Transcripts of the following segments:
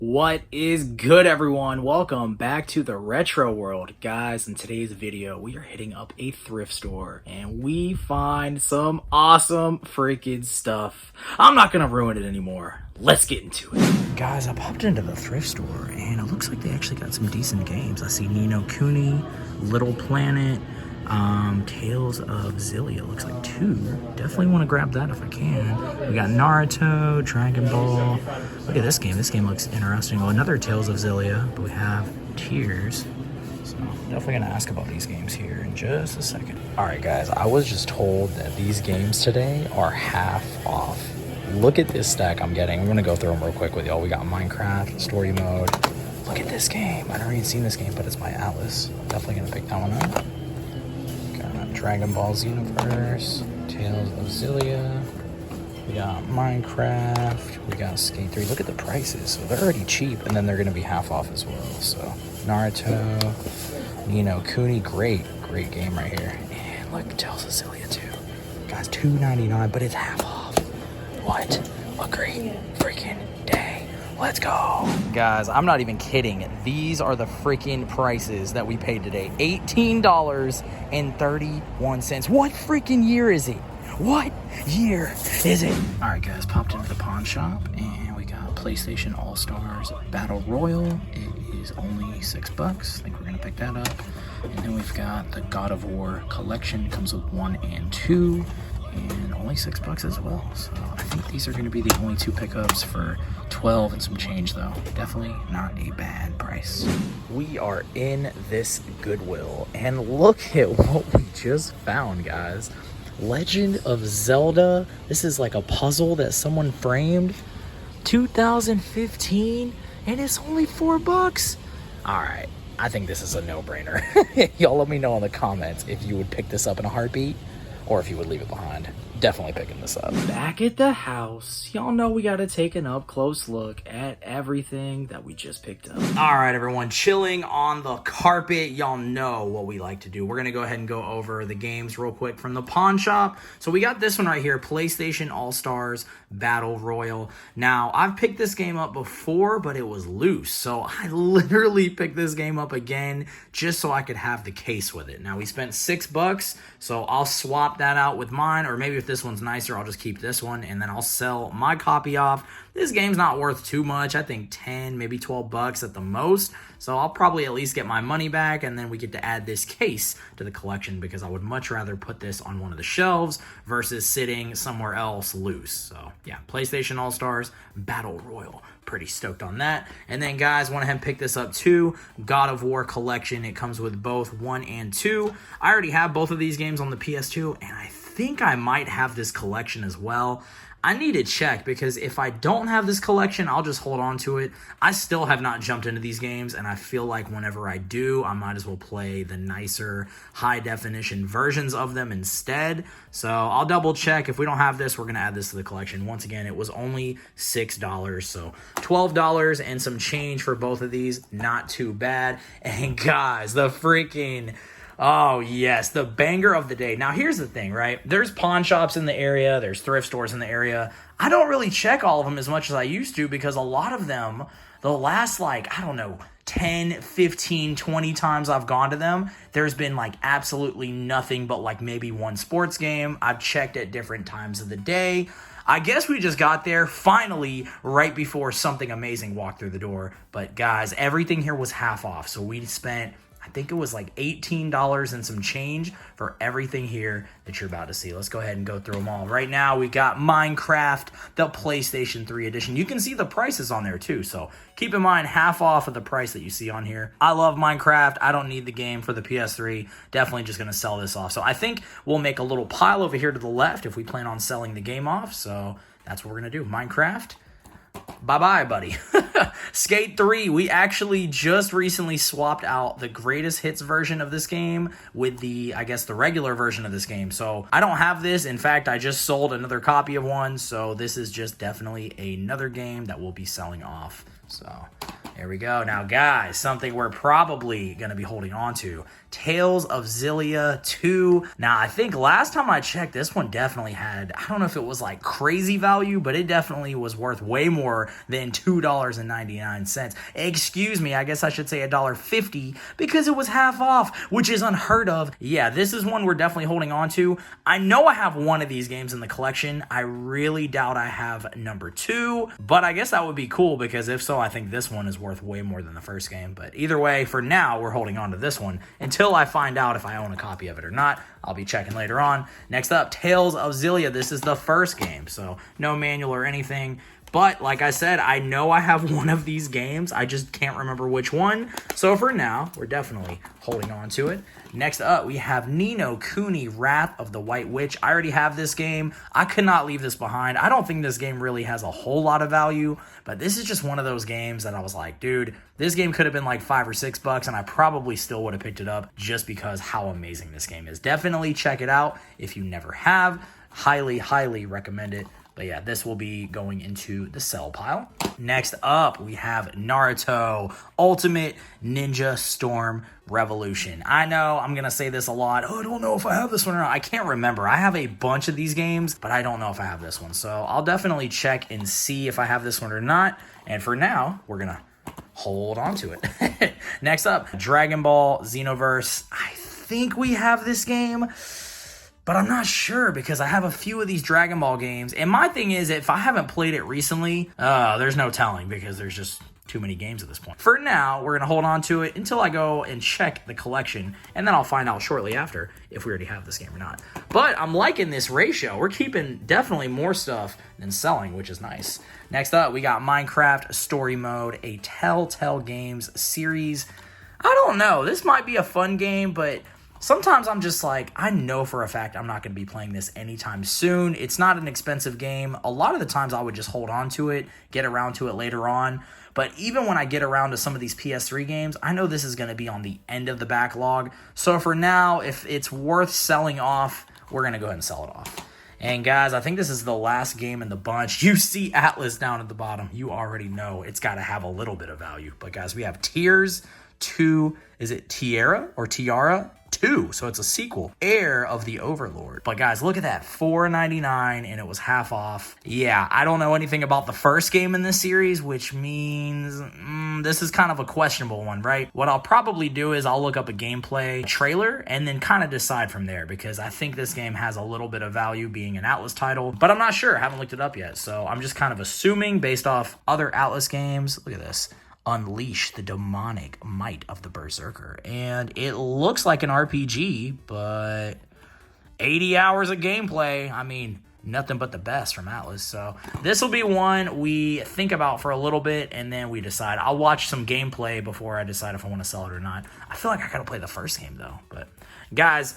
What is good, everyone? Welcome back to the retro world. Guys, in today's video we are hitting up a thrift store and we find some awesome freaking stuff. I'm not gonna ruin it anymore. Let's get into it. Guys, I popped into the thrift store and it looks like they actually got some decent games. I see Nino Cooney, Little Planet, Tales of Zillia. Looks like 2. Definitely want to grab that if I can. We got Naruto, Dragon Ball. Look at this game. This game looks interesting. Oh, another Tales of Zillia, but we have Tears. So definitely gonna ask about these games here in just a second. All right, guys. I was just told that these games today are half off. Look at this stack I'm getting. I'm gonna go through them real quick with y'all. We got Minecraft, story mode. Look at this game. I've never even seen this game, but it's by Atlas. Definitely gonna pick that one up. Dragon Ball Xenoverse, Tales of Zillia, we got Minecraft, we got Skate 3. Look at the prices. So they're already cheap, and then they're going to be half off as well. So Naruto, Nino Cooney, great game right here. And look, Tales of Zillia too. Guys, $2.99, but it's half off. What a great freaking day. Let's go. Guys, I'm not even kidding. These are the freaking prices that we paid today. $18.31. What freaking year is it? What year is it? All right, guys, popped into the pawn shop and we got PlayStation All-Stars Battle Royal. It is only $6. I think we're gonna pick that up. And then we've got the God of War collection. It comes with 1 and 2. And only $6 as well. So I think these are going to be the only 2 pickups for 12 and some change, though. Definitely not a bad price. We are in this Goodwill, and look at what we just found, guys. Legend of Zelda. This is like a puzzle that someone framed. 2015, and it's only $4. All right, I think this is a no-brainer. Y'all let me know in the comments if you would pick this up in a heartbeat, or if you would leave it behind. Definitely picking this up. Back at the house, y'all know we gotta take an up close look at everything that we just picked up. All right, everyone, chilling on the carpet. Y'all know what we like to do. We're gonna go ahead and go over the games real quick from the pawn shop. So we got this one right here, PlayStation All-Stars Battle Royal. Now, I've picked this game up before, but it was loose. So I literally picked this game up again just so I could have the case with it. Now, we spent $6, so I'll swap that out with mine, or maybe if this one's nicer, I'll just keep this one, and then I'll sell my copy off. This game's not worth too much. I think 10, maybe $12 at the most. So I'll probably at least get my money back, and then we get to add this case to the collection because I would much rather put this on one of the shelves versus sitting somewhere else loose. So yeah, PlayStation All-Stars Battle Royal. Pretty stoked on that. And then, guys, went ahead and picked this up too. God of War collection. It comes with both 1 and 2. I already have both of these games on the PS2, and I think I might have this collection as well. I need to check because if I don't have this collection, I'll just hold on to it. I still have not jumped into these games, and I feel like whenever I do, I might as well play the nicer, high-definition versions of them instead. So I'll double check. If we don't have this, we're going to add this to the collection. Once again, it was only $6, so $12 and some change for both of these. Not too bad. And guys, the freaking... oh, yes, the banger of the day. Now, here's the thing, right? There's pawn shops in the area. There's thrift stores in the area. I don't really check all of them as much as I used to because a lot of them, the last, like, I don't know, 10, 15, 20 times I've gone to them, there's been, like, absolutely nothing but, like, maybe one sports game. I've checked at different times of the day. I guess we just got there finally right before something amazing walked through the door. But, guys, everything here was half off, so we spent... I think it was like $18 and some change for everything here that you're about to see. Let's go ahead and go through them all. Right now, we got Minecraft, the PlayStation 3 edition. You can see the prices on there too, so keep in mind half off of the price that you see on here. I love Minecraft. I don't need the game for the PS3. Definitely just going to sell this off. So I think we'll make a little pile over here to the left if we plan on selling the game off. So that's what we're going to do. Minecraft. Bye-bye, buddy. Skate 3, we actually just recently swapped out the greatest hits version of this game with the, I guess, the regular version of this game. So I don't have this. In fact, I just sold another copy of one. So this is just definitely another game that we'll be selling off. So There we go. Now, guys, something we're probably going to be holding on to. Tales of Xillia 2. Now, I think last time I checked, this one definitely had, I don't know if it was like crazy value, but it definitely was worth way more than $2.99. Excuse me, I guess I should say $1.50 because it was half off, which is unheard of. Yeah, this is one we're definitely holding on to. I know I have one of these games in the collection. I really doubt I have number 2, but I guess that would be cool because if so, I think this one is worth way more than the first game. But either way, for now, we're holding on to this one until I find out if I own a copy of it or not. I'll be checking later on. Next up, Tales of Xillia. This is the first game, so no manual or anything. But like I said, I know I have one of these games. I just can't remember which one. So for now, we're definitely holding on to it. Next up, we have Ni no Kuni Wrath of the White Witch. I already have this game. I could not leave this behind. I don't think this game really has a whole lot of value, but this is just one of those games that I was like, dude, this game could have been like $5 or $6, and I probably still would have picked it up just because how amazing this game is. Definitely check it out if you never have. Highly, highly recommend it. But yeah, this will be going into the sell pile. Next up, we have Naruto Ultimate Ninja Storm Revolution. I know I'm going to say this a lot. Oh, I don't know if I have this one or not. I can't remember. I have a bunch of these games, but I don't know if I have this one. So I'll definitely check and see if I have this one or not. And for now, we're going to hold on to it. Next up, Dragon Ball Xenoverse. I think we have this game, but I'm not sure because I have a few of these Dragon Ball games. And my thing is, if I haven't played it recently, there's no telling because there's just too many games at this point. For now, we're going to hold on to it until I go and check the collection, and then I'll find out shortly after if we already have this game or not. But I'm liking this ratio. We're keeping definitely more stuff than selling, which is nice. Next up, we got Minecraft Story Mode, a Telltale Games series. I don't know. This might be a fun game, but sometimes I'm just like, I know for a fact I'm not going to be playing this anytime soon. It's not an expensive game. A lot of the times I would just hold on to it, get around to it later on. But even when I get around to some of these PS3 games, I know this is going to be on the end of the backlog. So for now, if it's worth selling off, we're going to go ahead and sell it off. And guys, I think this is the last game in the bunch. You see Atlas down at the bottom. You already know it's got to have a little bit of value. But guys, we have Tears 2. Is it Tiara or Tiara? 2, so it's a sequel, Heir of the Overlord. But guys, look at that, $4.99, and it was half off. Yeah, I don't know anything about the first game in this series, which means this is kind of a questionable one, right? What I'll probably do is I'll look up a gameplay trailer and then kind of decide from there, because I think this game has a little bit of value being an Atlas title, but I'm not sure. I haven't looked it up yet, so I'm just kind of assuming based off other Atlas games. Look at this. Unleash the demonic might of the Berserker. And it looks like an RPG, but 80 hours of gameplay. I mean, nothing but the best from Atlas. So this will be one we think about for a little bit, and then we decide. I'll watch some gameplay before I decide if I want to sell it or not. I feel like I gotta play the first game though. But guys,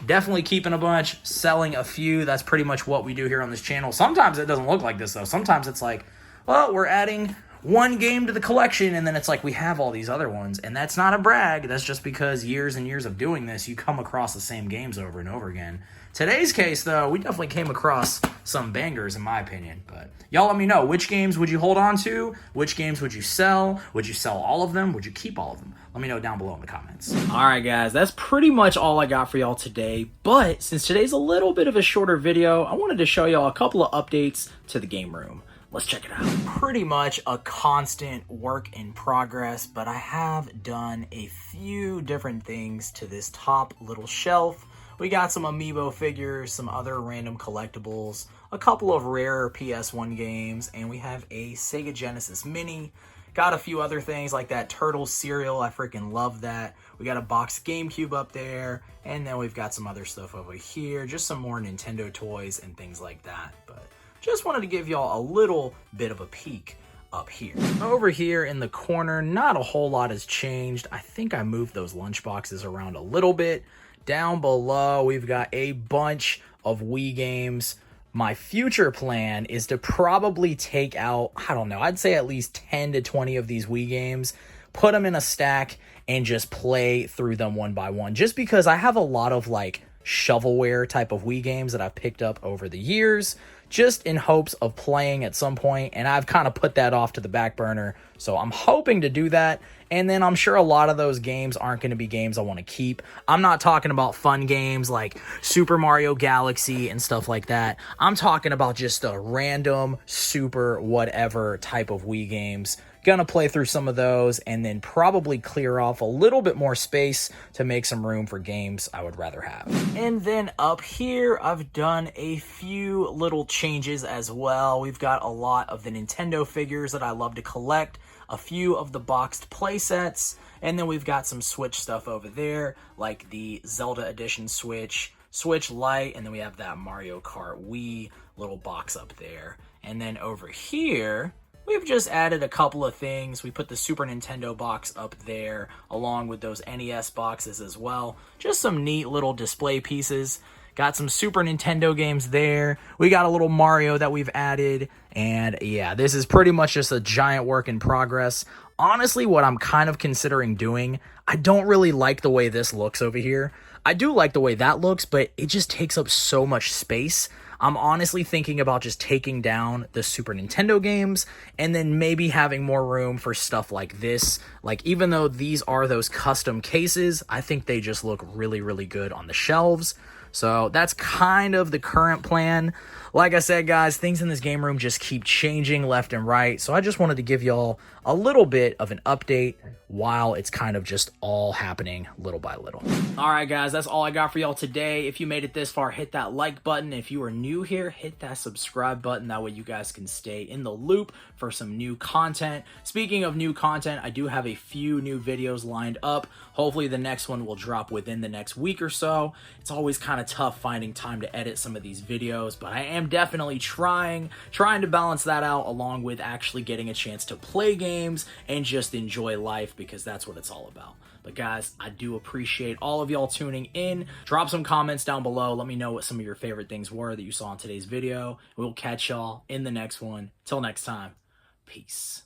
definitely keeping a bunch, selling a few. That's pretty much what we do here on this channel. Sometimes it doesn't look like this though. Sometimes it's like, well, we're adding one game to the collection, and then it's like we have all these other ones, and that's not a brag. That's just because years and years of doing this, you come across the same games over and over again. Today's case, though, we definitely came across some bangers, in my opinion. But y'all let me know, which games would you hold on to? Which games would you sell? Would you sell all of them? Would you keep all of them? Let me know down below in the comments. All right, guys, that's pretty much all I got for y'all today. But since today's a little bit of a shorter video, I wanted to show y'all a couple of updates to the game room. Let's check it out. Pretty much a constant work in progress, but I have done a few different things to this top little shelf. We got some amiibo figures, some other random collectibles, a couple of rare PS1 games, and we have a Sega Genesis Mini. Got a few other things like that Turtle cereal. I freaking love that. We got a box GameCube up there, and then we've got some other stuff over here. Just some more Nintendo toys and things like that. But just wanted to give y'all a little bit of a peek up here. Over here in the corner, not a whole lot has changed. I think I moved those lunch boxes around a little bit. Down below, we've got a bunch of Wii games. My future plan is to probably take out, I don't know, I'd say at least 10 to 20 of these Wii games, put them in a stack, and just play through them one by one. Just because I have a lot of like shovelware type of Wii games that I've picked up over the years just in hopes of playing at some point, and I've kind of put that off to the back burner. So I'm hoping to do that. And then I'm sure a lot of those games aren't going to be games I want to keep. I'm not talking about fun games like Super Mario Galaxy and stuff like that. I'm talking about just a random super whatever type of Wii games. Gonna play through some of those and then probably clear off a little bit more space to make some room for games I would rather have. And then up here, I've done a few little changes as well. We've got a lot of the Nintendo figures that I love to collect, a few of the boxed play sets, and then we've got some Switch stuff over there, like the Zelda Edition Switch, Switch Lite, and then we have that Mario Kart Wii little box up there. And then over here, we've just added a couple of things. We put the Super Nintendo box up there, along with those NES boxes as well. Just some neat little display pieces. Got some Super Nintendo games there. We got a little Mario that we've added. And yeah, this is pretty much just a giant work in progress. Honestly, what I'm kind of considering doing, I don't really like the way this looks over here. I do like the way that looks, but it just takes up so much space. I'm honestly thinking about just taking down the Super Nintendo games and then maybe having more room for stuff like this. Like, even though these are those custom cases, I think they just look really, really good on the shelves. So that's kind of the current plan. Like I said, guys, things in this game room just keep changing left and right. So I just wanted to give y'all a little bit of an update while it's kind of just all happening little by little. All right, guys, that's all I got for y'all today. If you made it this far, hit that like button. If you are new here, hit that subscribe button. That way you guys can stay in the loop for some new content. Speaking of new content, I do have a few new videos lined up. Hopefully the next one will drop within the next week or so. It's always kind of tough finding time to edit some of these videos, but I am definitely trying to balance that out along with actually getting a chance to play games and just enjoy life, because that's what it's all about. But guys, I do appreciate all of y'all tuning in. Drop some comments down below. Let me know what some of your favorite things were that you saw in today's video. We'll catch y'all in the next one. Till next time, peace.